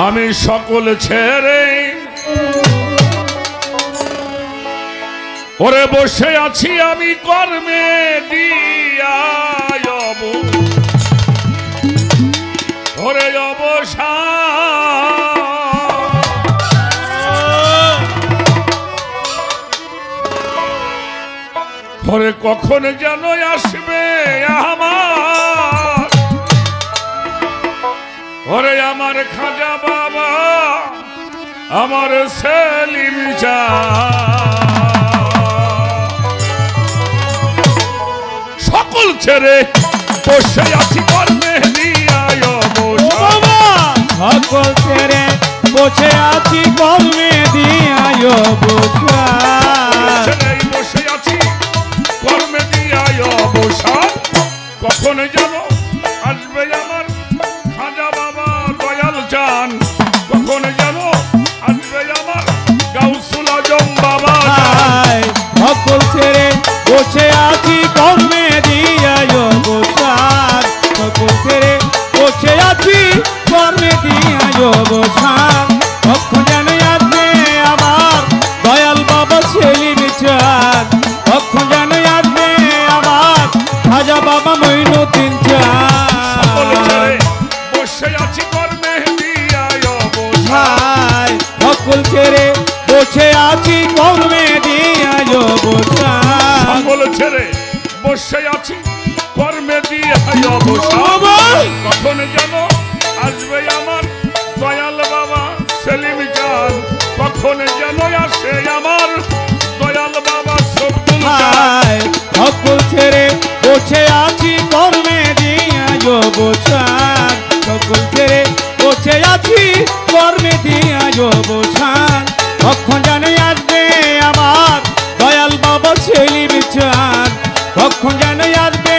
আমি সকল ছেড়ে ওরে বসে আছি আমি কর্মে দিয়া ওরে অবসান ওরে কখন যেন আসবে আমার ওরে আমার খাজা বাবা আমার সেলিম সকল ছেড়ে বসে আছি কর্মে দিয়া সকল ছেড়ে বসে আছি কর্মে দিয়া বসে আছি কর্মে দিয়া অবসান কখন যেন আসবে আমার খাজা বাবা দয়াল জান কখন যেন আসবে আমার গাউসুল আজম বাবা সকল ছেড়ে বসে আছি কর্মে দিয়া অবসান সকল ছেড়ে বসে আছি কর্মে দিয়া অবসান কখন যেন আসবে আমার দয়াল বাবা সেলিম চাঁদ কখন যেন আসবে আমার খাজা বাবা মঈনুদ্দিন চাঁদ বসে আছি কর্মে দিয়া অবসান সকল ছেড়ে বসে আছি কর্মে দিয়া অবসান সকল ছেড়ে বসে আছি কর্মে দিয়া অবসান কখন যেন আসবে আমার দয়াল বাবা সেলিম চাঁদ কখন যেন আসে আমার দয়াল বাবা সব্দুল চাঁদ সকল ছেড়ে বসে আছি কর্মে দিয়া অবসান সকল ছেড়ে বসে আছি কর্মে দিয়া অবসান কখন যেন আসবে আমার দয়াল বাবা সেলিম চাঁদ কখন যেন আসবে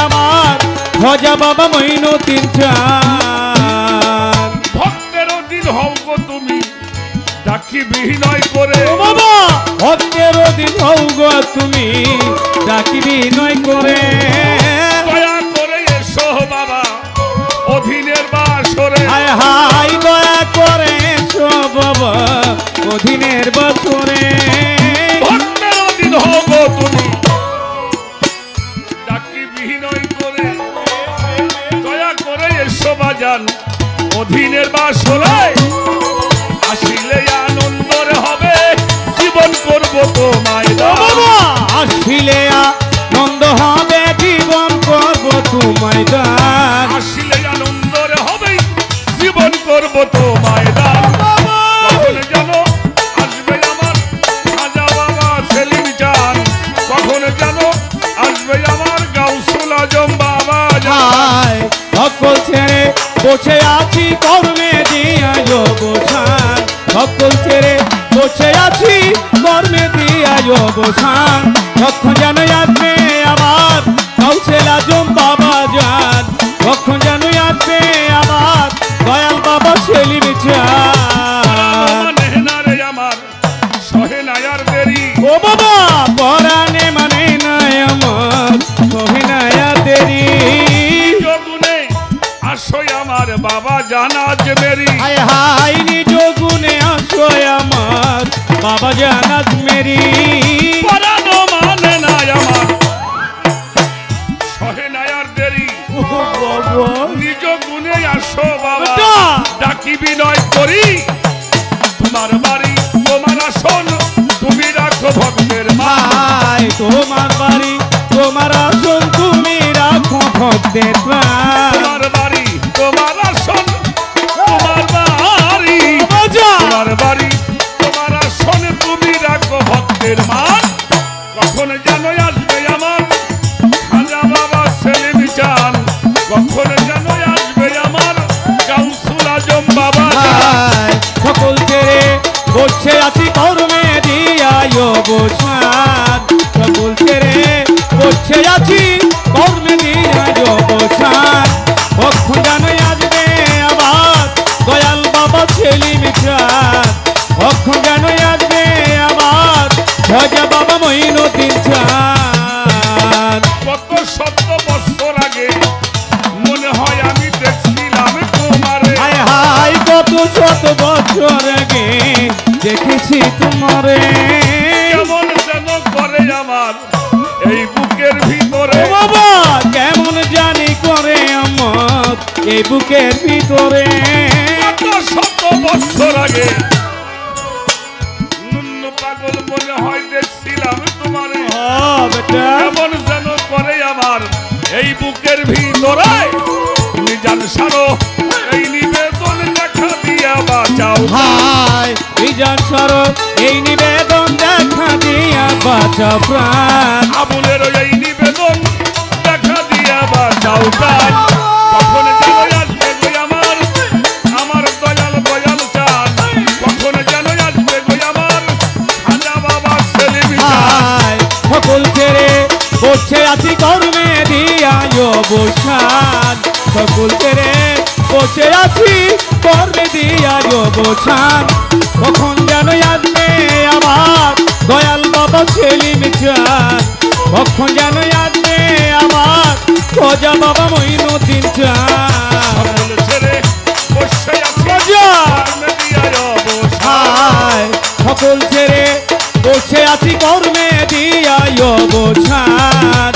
আমার খাজা বাবা মঈনুদ্দিন চাঁদ ভক্তের দিন হও গো তুমি ডাকি বিনয় করে বাবা ভক্তের দিন হও গো তুমি ডাকি বিনয় করে দয়া করে এসো বাবা অধীনের বাসরে হায় হায় দয়া করে এসো বাবা অধীনের বাসরে ভক্তের দিন হও গো তুমি ডাকি বিনয় করে দয়া করে এসো বাজান অধীনের বাসরে আসিলে আনন্দর হবে জীবন করব তোমায় বাবা আসিলে আনন্দ হবে জীবন করব তোমায় দান আসিলে আনন্দর হবে জীবন করব তোমায় দান কখন যেন আসবে আমার খাজা বাবা সেলিম চাঁদ কখন যেন আসবে আমার গাউসুল আজম বাবা জান সকল ছেড়ে বসে আছি কর্মে দিয়া অবসান সকল ছেড়ে বসে আছি কর্মে দিয়া অবসান কখন যেন আসবে আমার গাউসুল আজম বাবা জান কখন যেন আসবে আমার দয়াল বাবা সেলিম চাঁদ আমার সহে নায়ার দেরি ও বাবা পরাণে মানে নাই আমার সহে নায়ার দেরি যোগুনে আসো আমার বাবা জানাজ মেরি হায় হায় নিজ গুণে আসো আমার বাবা জানাজ মেরি পরানো মানে নাই আমার সহে নায়ার দেরি নিজ গুণে আসো বাবা ডাকি বিনয় করি তোমার বাড়ি তোমার আসন তুমি রাখো ভক্তের মাই তোমার বাড়ি তোমার আসন তুমি রাখো ভক্তের তোমার বাড়ি তোমার আসন তোমার বাড়ি তোমার বাড়ি তোমার আসন তুমি রাখো ভক্তের মান কখন যেন আসবে আমার খাজা বাবা সেলিম চাঁদ কখন যেন আসবে আমার গাউসুল আজম বাবা সকল ছেড়ে বসে আছি কর্মে দিয়া অবসান সকল ছেড়ে বসে আছি কর্মে দিয়া অবসান কখন যেন আসবে আবার দয়াল বাবা সেলিম চাঁদ কখন যেন আসবে আবার খাজা বাবা মঈনুদ্দিন চাঁদ কত শত বছর আগে মনে হয় আমি দেখছিলাম তোমারে হায় হায় কত শত দেখেছি তোমারে কেমন যেন করে আমার এই বুকের ভিতরে ও বাবা কেমন জানি করে আমার এই বুকের ভিতরে কত শত বছর আগে নুন্ন পাগল মনে হয় দেখছিলাম তোমারে বেটা কেমন যেন করে আমার এই বুকের ভিতরে তুমি জান সারো এই নিবেদন দেখা দিয়া বাঁচাও হায় বিজান সরব এই নিবেদন দেখা দিয়া বাঁচা প্রাণ আবুলের এই নিবেদন দেখা দিয়া বাঁচাও প্রাণ কখন যেন আসবে গো আমার দয়াল দয়াল চান কখন যেন আসবে গো আমার খাজা বাবা সেলিম চান হায় সকল ছেড়ে বসে আছি কর্মে দিয়া অবসান সকল ছেড়ে বসে আছি কর্মে দিয়া অবসান কখন যেন আসবে আমার দয়াল বাবা সেলিম চান কখন যেন আসবে আমার খোঁজা বাবা মঈনুদ্দিন চান সকল ছেড়ে বসে আছি খোঁজা কর্মে দিয়া অবসান হায় সকল ছেড়ে বসে আছি কর্মে দিয়া অবসান